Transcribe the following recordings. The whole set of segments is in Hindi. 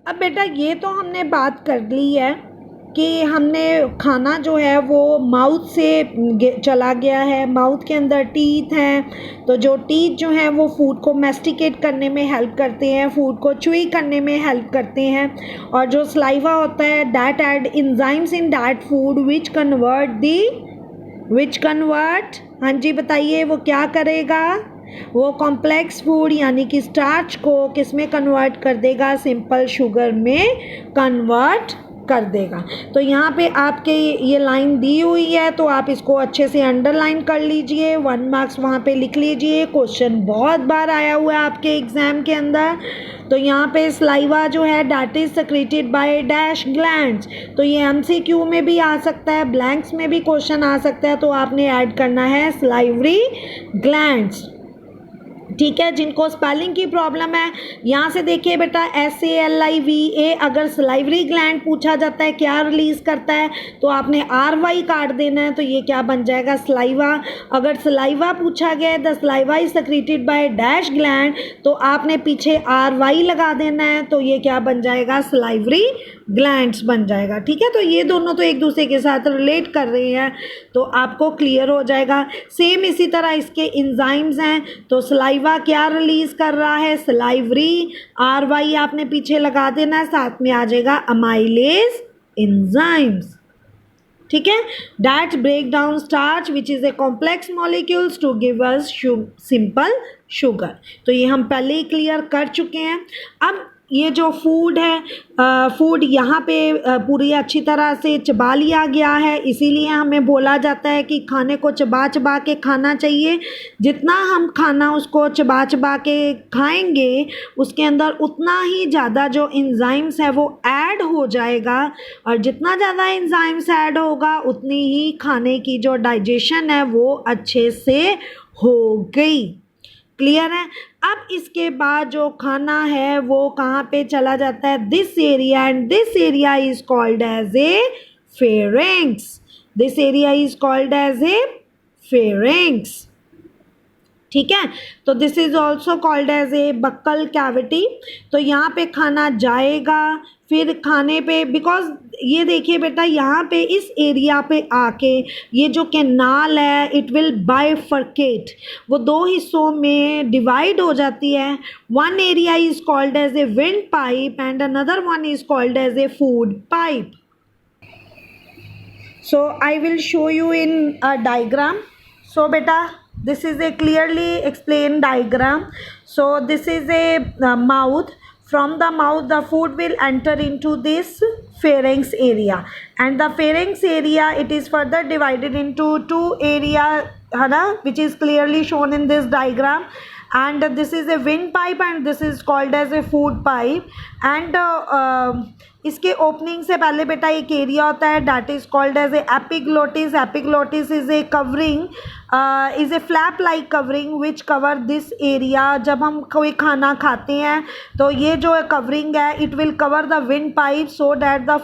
अब बेटा ये तो हमने बात कर ली है कि हमने खाना जो है वो माउथ से चला गया है, माउथ के अंदर टीथ हैं, तो जो टीथ जो हैं वो फूड को मैस्टिकेट करने में हेल्प करते हैं, फूड को च्यूई करने में हेल्प करते हैं, और जो स्लाइवा होता है that add enzymes in that food which convert, हाँ जी बताइए, वो क्या करेगा, वो कॉम्प्लेक्स फूड यानी कि स्टार्च को किस में कन्वर्ट कर देगा, सिंपल शुगर में कन्वर्ट कर देगा। तो यहाँ पे आपके ये लाइन दी हुई है तो आप इसको अच्छे से अंडरलाइन कर लीजिए, 1 मार्क्स वहाँ पे लिख लीजिए। क्वेश्चन बहुत बार आया हुआ है आपके एग्जाम के अंदर। तो यहाँ पे स्लाइवा जो है that is secreted by dash glands, तो ये एमसीक्यू में भी आ सकता है, ब्लैंक्स में भी क्वेश्चन आ सकता है, तो आपने ऐड करना है स्लाइवरी ग्लैंड्स। ठीक है, जिनको स्पेलिंग की प्रॉब्लम है यहाँ से देखिए बेटा, SALIVA अगर स्लाइवरी ग्लैंड पूछा जाता है क्या रिलीज करता है तो आपने RY काट देना है, तो ये क्या बन जाएगा स्लाइवा। अगर स्लाइवा पूछा गया है the saliva is secreted by dash gland, तो आपने पीछे RY लगा देना है, तो ये क्या बन जाएगा स्लाइवरी ग्लैंड्स बन जाएगा। ठीक है, तो ये दोनों तो एक दूसरे के साथ रिलेट कर रहे हैं, तो आपको क्लियर हो जाएगा। सेम इसी तरह इसके इंजाइम्स हैं, तो स्लाइवा क्या रिलीज कर रहा है स्लाइवरी, RY आपने पीछे लगा देना है, साथ में आ जाएगा अमाइलेज इंजाइम्स। ठीक है, that break down starch which is a complex molecules to give us simple sugar. तो ये हम पहले ही क्लियर कर चुके हैं। अब ये जो फूड है, फूड यहाँ पे पूरी अच्छी तरह से चबा लिया गया है, इसीलिए हमें बोला जाता है कि खाने को चबा चबा के खाना चाहिए। जितना हम खाना उसको चबा चबा के खाएंगे उसके अंदर उतना ही ज़्यादा जो एंजाइम्स है वो ऐड हो जाएगा, और जितना ज़्यादा एंजाइम्स ऐड होगा उतनी ही खाने की जो डाइजेशन है वो अच्छे से हो गई। क्लियर है। अब इसके बाद जो खाना है वो कहाँ पे चला जाता है, this area, and this area is called as a pharynx, this area is called as a pharynx. ठीक है, तो this is also called as a buccal cavity. तो यहाँ पे खाना जाएगा, फिर खाने पे, बिकॉज ये देखिए बेटा यहाँ पे इस एरिया पे आके ये जो कैनाल है इट विल बाइफर्केट, वो दो हिस्सों में डिवाइड हो जाती है। One area is called as a wind pipe and another one is called as a food pipe. So I will show you in a diagram. सो बेटा this is a clearly explained diagram. So this is a mouth. From the mouth the food will enter into this pharynx area, and the pharynx area it is further divided into two area है ना, which is clearly shown in this diagram, and this is a wind pipe and this is called as a food pipe, and इसके ओपनिंग से पहले बेटा एक एरिया होता है that is called as a epiglottis. Epiglottis is a covering, is a flap like covering which cover this area. जब हम कोई खाना खाते हैं तो ये जो कवरिंग है it will cover the windpipe so that the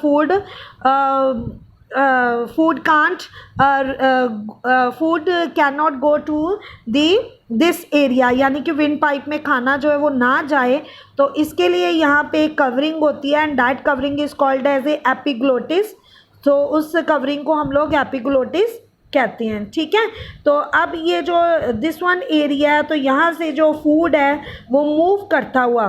food can not go to this area, यानी कि विंड पाइप में खाना जो है वो ना जाए, तो इसके लिए यहाँ पे कवरिंग होती है, and that covering is called as a epiglottis. तो उस कवरिंग को हम लोग एपिग्लोटिस कहते हैं। ठीक है, तो अब ये जो दिस वन एरिया है, तो यहाँ से जो फूड है वो मूव करता हुआ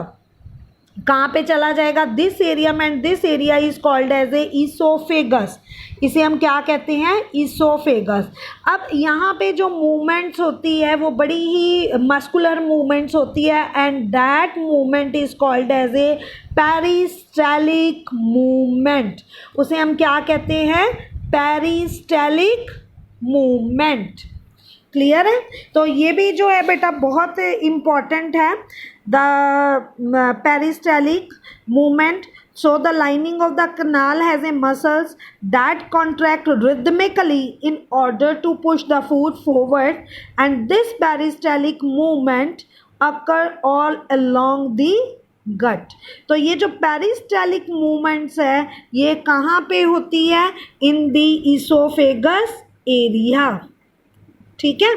कहाँ पे चला जाएगा, दिस एरिया में, and this area is called as a oesophagus. इसे हम क्या कहते हैं, ईसोफेगस। अब यहाँ पे जो मूवमेंट्स होती है वो बड़ी ही मस्कुलर मूवमेंट्स होती है, and that movement is called as a peristaltic movement. उसे हम क्या कहते हैं, पेरिस्टालिक मूवमेंट। क्लियर है, तो ये भी जो है बेटा बहुत इम्पॉर्टेंट है, the peristaltic movement. So the lining of the canal has a muscles that contract rhythmically in order to push the food forward, and this peristaltic movement occur all along the gut. तो ये जो पेरिस्टालिक मूवमेंट्स है ये कहाँ पे होती है, इन द ईसोफेगस एरिया। ठीक है,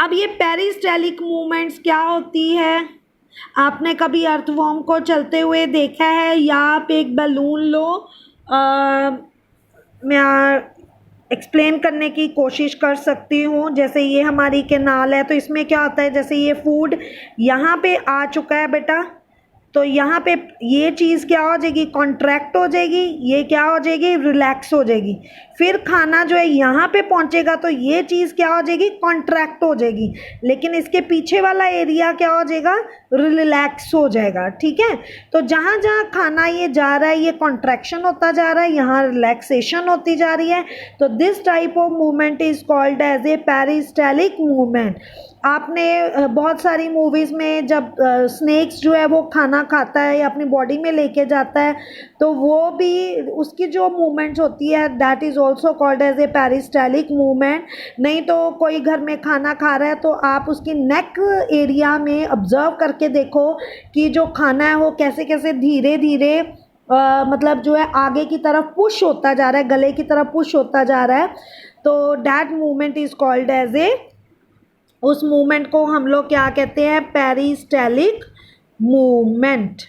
अब ये पेरिस्टालिक मूवमेंट्स क्या होती है, आपने कभी अर्थवॉर्म को चलते हुए देखा है? या आप एक बैलून लो, मैं एक्सप्लेन करने की कोशिश कर सकती हूँ। जैसे ये हमारी कैनाल है, तो इसमें क्या होता है, जैसे ये फूड यहाँ पे आ चुका है बेटा, तो यहाँ पे ये चीज़ क्या हो जाएगी, कॉन्ट्रैक्ट हो जाएगी, ये क्या हो जाएगी, रिलैक्स हो जाएगी। फिर खाना जो है यहाँ पे पहुँचेगा तो ये चीज़ क्या हो जाएगी, कॉन्ट्रैक्ट हो जाएगी, लेकिन इसके पीछे वाला एरिया क्या हो जाएगा, रिलैक्स हो जाएगा। ठीक है, तो जहाँ जहाँ खाना ये जा रहा है ये कॉन्ट्रैक्शन होता जा रहा है, यहाँ रिलैक्सेशन होती जा रही है। तो this type of movement is called as a peristaltic movement. आपने बहुत सारी मूवीज़ में जब स्नेक्स जो है वो खाना खाता है या अपनी बॉडी में लेके जाता है, तो वो भी उसकी जो मूवमेंट्स होती है that is also called as a peristaltic movement. नहीं तो कोई घर में खाना खा रहा है तो आप उसकी नेक एरिया में ऑब्जर्व करके देखो कि जो खाना है वो कैसे कैसे धीरे धीरे मतलब जो है आगे की तरफ पुश होता जा रहा है, गले की तरफ पुश होता जा रहा है। तो that movement is called as a, उस मूवमेंट को हम लोग क्या कहते हैं, पेरिस्टालिक मूवमेंट।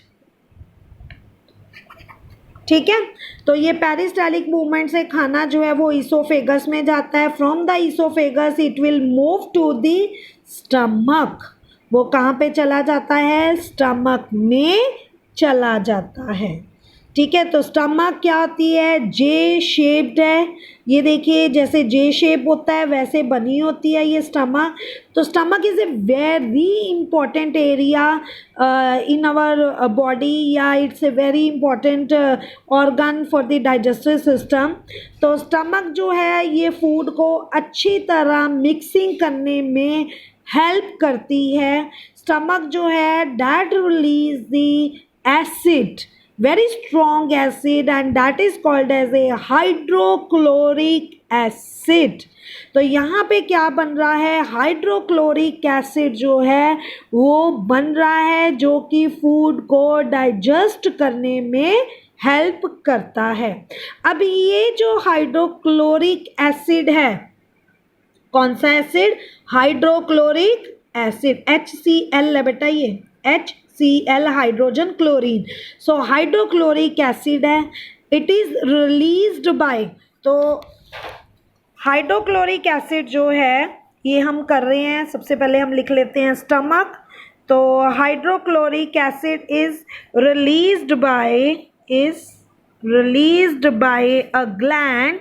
ठीक है, तो ये पेरिस्टालिक मूवमेंट से खाना जो है वो ईसोफेगस में जाता है। From the oesophagus it will move to the stomach. वो कहाँ पे चला जाता है, स्टमक में चला जाता है। ठीक है, तो स्टमक क्या होती है, जे शेप्ड है। ये देखिए जैसे जे शेप होता है वैसे बनी होती है ये स्टमक। तो stomach is a very important area in our body, या it's a very important organ for the digestive system. तो स्टमक जो है ये फूड को अच्छी तरह मिक्सिंग करने में हेल्प करती है। स्टमक जो है that release the acid, very strong acid, and that is called as a hydrochloric acid। तो यहाँ पे क्या बन रहा है, हाइड्रोक्लोरिक एसिड जो है वो बन रहा है, जो कि फूड को डाइजेस्ट करने में हेल्प करता है। अब ये जो हाइड्रोक्लोरिक एसिड है, कौन सा एसिड, हाइड्रोक्लोरिक एसिड, HCl है बेटा, ये HCl हाइड्रोजन क्लोरीन। सो हाइड्रोक्लोरिक एसिड है, इट इज रिलीज्ड बाय, तो हाइड्रोक्लोरिक एसिड जो है ये हम कर रहे हैं, सबसे पहले हम लिख लेते हैं स्टमक। तो hydrochloric acid is released by a gland.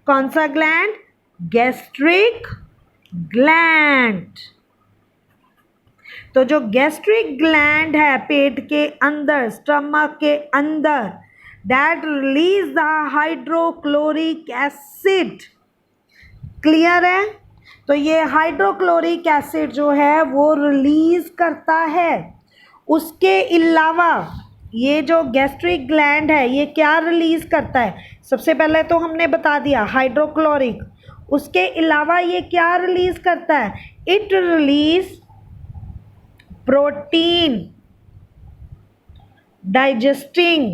कौन सा ग्लैंड, गैस्ट्रिक ग्लैंड। तो जो गैस्ट्रिक ग्लैंड है पेट के अंदर, स्टमक के अंदर, that release the hydrochloric acid. Clear है, तो ये हाइड्रोक्लोरिक एसिड जो है वो रिलीज करता है। उसके अलावा ये जो गैस्ट्रिक ग्लैंड है ये क्या रिलीज करता है, सबसे पहले तो हमने बता दिया हाइड्रोक्लोरिक। उसके अलावा ये क्या रिलीज करता है, it release protein digesting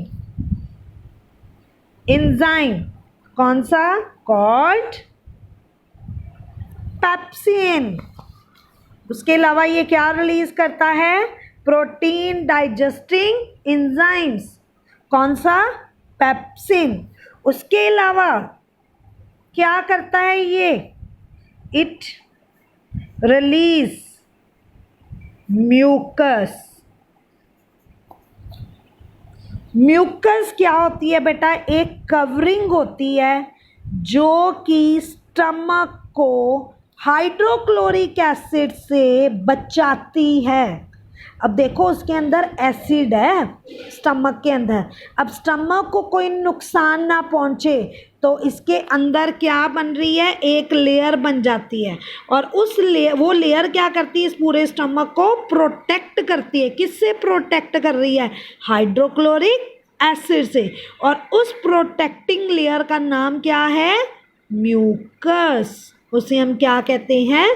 enzyme. कौन सा, कॉल्ड पेप्सिन। उसके अलावा ये क्या रिलीज करता है, प्रोटीन डाइजेस्टिंग एंजाइम्स। कौन सा, पेप्सिन। उसके अलावा क्या करता है ये, इट रिलीज म्यूकस। म्यूकस क्या होती है बेटा, एक कवरिंग होती है जो कि स्टमक को हाइड्रोक्लोरिक एसिड से बचाती है। अब देखो उसके अंदर एसिड है स्टमक के अंदर, अब स्टमक को कोई नुकसान ना पहुंचे तो इसके अंदर क्या बन रही है, एक लेयर बन जाती है, और उस वो लेयर क्या करती है, इस पूरे स्टमक को प्रोटेक्ट करती है। किससे प्रोटेक्ट कर रही है, हाइड्रोक्लोरिक एसिड से। और उस प्रोटेक्टिंग लेयर का नाम क्या है, म्यूकस। उसे हम क्या कहते हैं,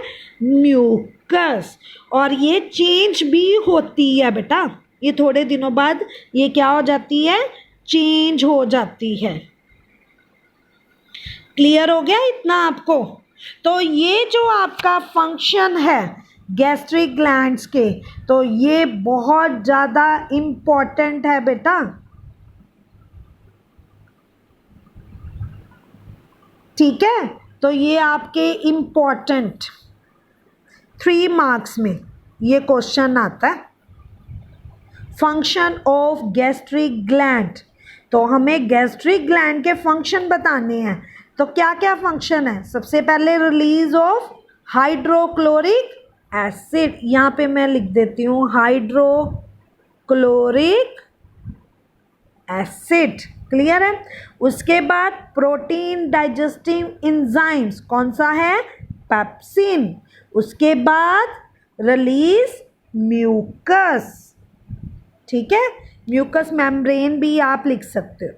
म्यूकस। और ये चेंज भी होती है बेटा, ये थोड़े दिनों बाद ये क्या हो जाती है, चेंज हो जाती है। क्लियर हो गया इतना आपको। तो ये जो आपका फंक्शन है गैस्ट्रिक ग्लैंड्स के। तो ये बहुत ज़्यादा इम्पॉर्टेंट है बेटा, ठीक है। तो ये आपके इम्पॉर्टेंट 3 मार्क्स में ये क्वेश्चन आता है। फंक्शन ऑफ गैस्ट्रिक ग्लैंड, तो हमें गैस्ट्रिक ग्लैंड के फंक्शन बताने हैं। तो क्या क्या फंक्शन है? सबसे पहले रिलीज ऑफ हाइड्रोक्लोरिक एसिड, यहाँ पे मैं लिख देती हूँ हाइड्रोक्लोरिक एसिड, क्लियर है। उसके बाद प्रोटीन डाइजेस्टिव एंजाइम्स, कौन सा है? पेप्सिन। उसके बाद रिलीज म्यूकस, ठीक है, म्यूकस मेम्ब्रेन भी आप लिख सकते हो।